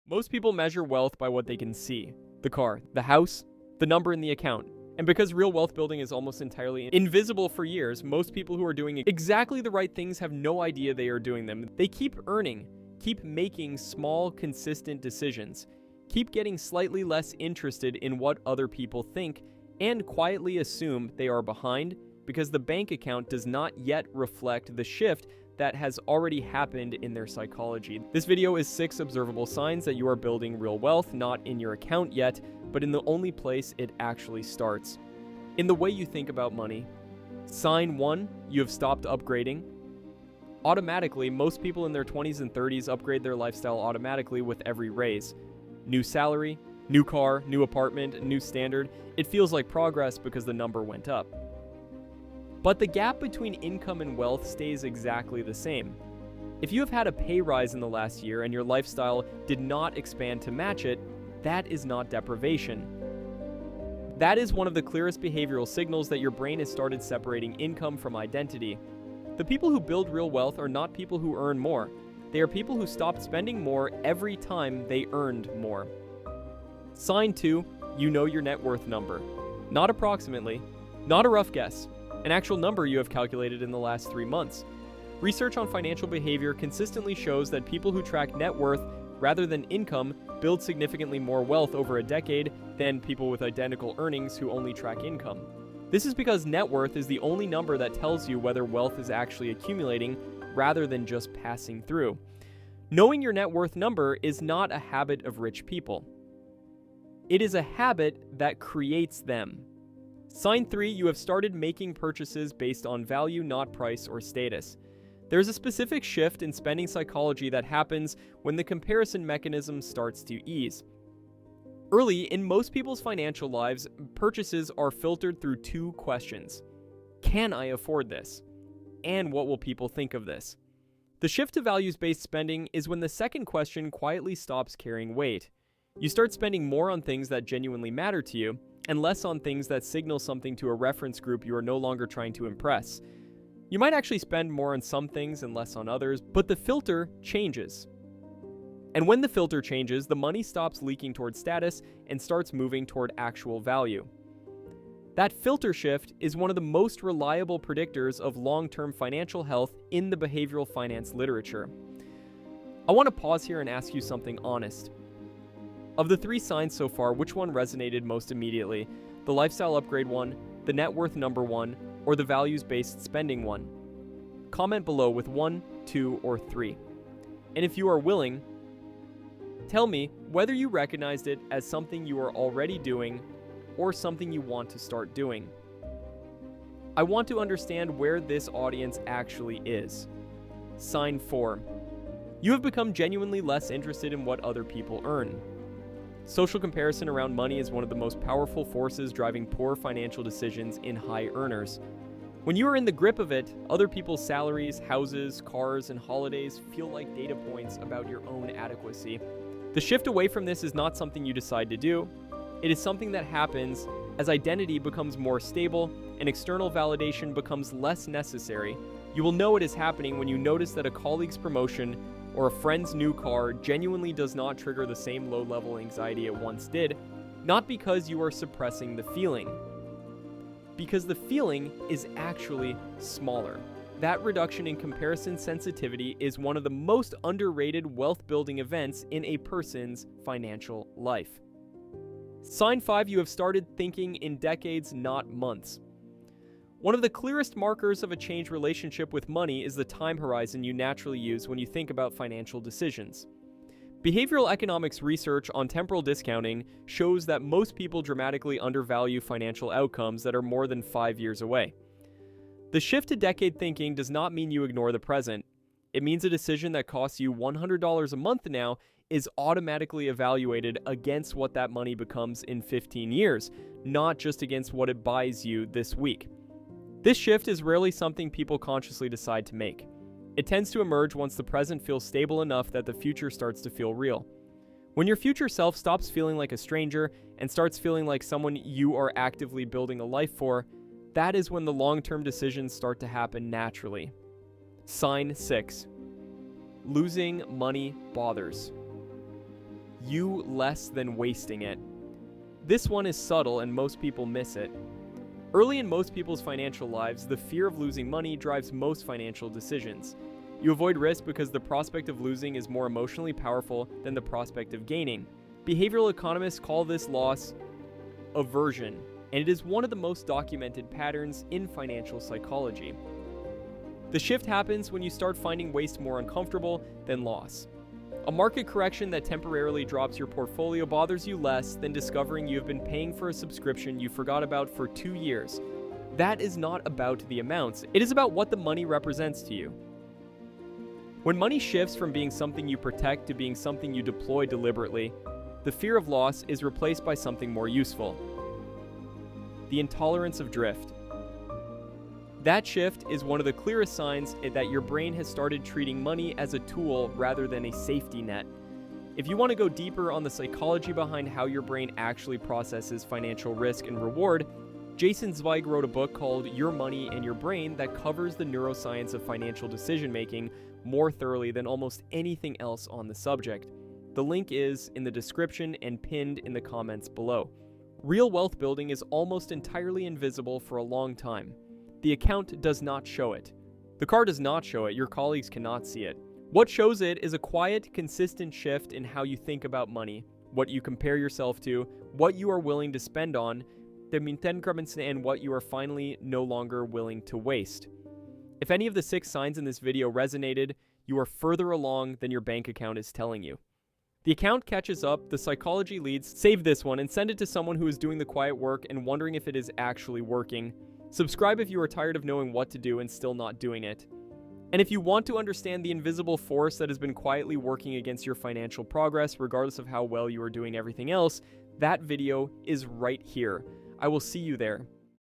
Most people measure wealth by what they can see: the car, the house, the number in the account. And because real wealth building is almost entirely invisible for years, most people who are doing exactly the right things have no idea they are doing them. They keep earning, keep making small, consistent decisions, keep getting slightly less interested in what other people think, and quietly assume they are behind because the bank account does not yet reflect the shift that has already happened in their psychology. This video is 6 observable signs that you are building real wealth, not in your account yet, but in the only place it actually starts: in the way you think about money. Sign 1, you have stopped upgrading. Automatically, most people in their 20s and 30s upgrade their lifestyle automatically with every raise. New salary, new car, new apartment, new standard. It feels like progress because the number went up. But the gap between income and wealth stays exactly the same. If you have had a pay rise in the last year and your lifestyle did not expand to match it, that is not deprivation. That is one of the clearest behavioral signals that your brain has started separating income from identity. The people who build real wealth are not people who earn more. They are people who stopped spending more every time they earned more. Sign 2, you know your net worth number. Not approximately, not a rough guess, an actual number you have calculated in the last 3 months. Research on financial behavior consistently shows that people who track net worth rather than income build significantly more wealth over a decade than people with identical earnings who only track income. This is because net worth is the only number that tells you whether wealth is actually accumulating rather than just passing through. Knowing your net worth number is not a habit of rich people. It is a habit that creates them. Sign 3, you have started making purchases based on value, not price or status. There's a specific shift in spending psychology that happens when the comparison mechanism starts to ease. Early in most people's financial lives, purchases are filtered through 2 questions. Can I afford this? And what will people think of this? The shift to values-based spending is when the second question quietly stops carrying weight. You start spending more on things that genuinely matter to you, and less on things that signal something to a reference group you are no longer trying to impress. You might actually spend more on some things and less on others, but the filter changes. And when the filter changes, the money stops leaking toward status and starts moving toward actual value. That filter shift is one of the most reliable predictors of long-term financial health in the behavioral finance literature. I want to pause here and ask you something honest. Of the 3 signs so far, which one resonated most immediately? The lifestyle upgrade one, the net worth number one, or the values-based spending one? Comment below with 1, 2, or 3. And if you are willing, tell me whether you recognized it as something you are already doing or something you want to start doing. I want to understand where this audience actually is. Sign 4. You have become genuinely less interested in what other people earn. Social comparison around money is one of the most powerful forces driving poor financial decisions in high earners. When you are in the grip of it, other people's salaries, houses, cars, and holidays feel like data points about your own adequacy. The shift away from this is not something you decide to do. It is something that happens as identity becomes more stable and external validation becomes less necessary. You will know it is happening when you notice that a colleague's promotion or a friend's new car genuinely does not trigger the same low-level anxiety it once did, not because you are suppressing the feeling, because the feeling is actually smaller. That reduction in comparison sensitivity is one of the most underrated wealth-building events in a person's financial life. Sign 5, you have started thinking in decades, not months. One of the clearest markers of a changed relationship with money is the time horizon you naturally use when you think about financial decisions. Behavioral economics research on temporal discounting shows that most people dramatically undervalue financial outcomes that are more than 5 years away. The shift to decade thinking does not mean you ignore the present. It means a decision that costs you $100 a month now is automatically evaluated against what that money becomes in 15 years, not just against what it buys you this week. This shift is rarely something people consciously decide to make. It tends to emerge once the present feels stable enough that the future starts to feel real. When your future self stops feeling like a stranger and starts feeling like someone you are actively building a life for, that is when the long-term decisions start to happen naturally. Sign 6. Losing money bothers. you less than wasting it. This one is subtle and most people miss it. Early in most people's financial lives, the fear of losing money drives most financial decisions. You avoid risk because the prospect of losing is more emotionally powerful than the prospect of gaining. Behavioral economists call this loss aversion, and it is one of the most documented patterns in financial psychology. The shift happens when you start finding waste more uncomfortable than loss. A market correction that temporarily drops your portfolio bothers you less than discovering you have been paying for a subscription you forgot about for 2 years. That is not about the amounts, it is about what the money represents to you. When money shifts from being something you protect to being something you deploy deliberately, the fear of loss is replaced by something more useful: the intolerance of drift. That shift is one of the clearest signs that your brain has started treating money as a tool rather than a safety net. If you want to go deeper on the psychology behind how your brain actually processes financial risk and reward, Jason Zweig wrote a book called Your Money and Your Brain that covers the neuroscience of financial decision-making more thoroughly than almost anything else on the subject. The link is in the description and pinned in the comments below. Real wealth building is almost entirely invisible for a long time. The account does not show it. The car does not show it. Your colleagues cannot see it. What shows it is a quiet, consistent shift in how you think about money, what you compare yourself to, what you are willing to spend on, and what you are finally no longer willing to waste. If any of the 6 signs in this video resonated, you are further along than your bank account is telling you. The account catches up, the psychology leads, save this one and send it to someone who is doing the quiet work and wondering if it is actually working. Subscribe if you are tired of knowing what to do and still not doing it. And if you want to understand the invisible force that has been quietly working against your financial progress, regardless of how well you are doing everything else, that video is right here. I will see you there.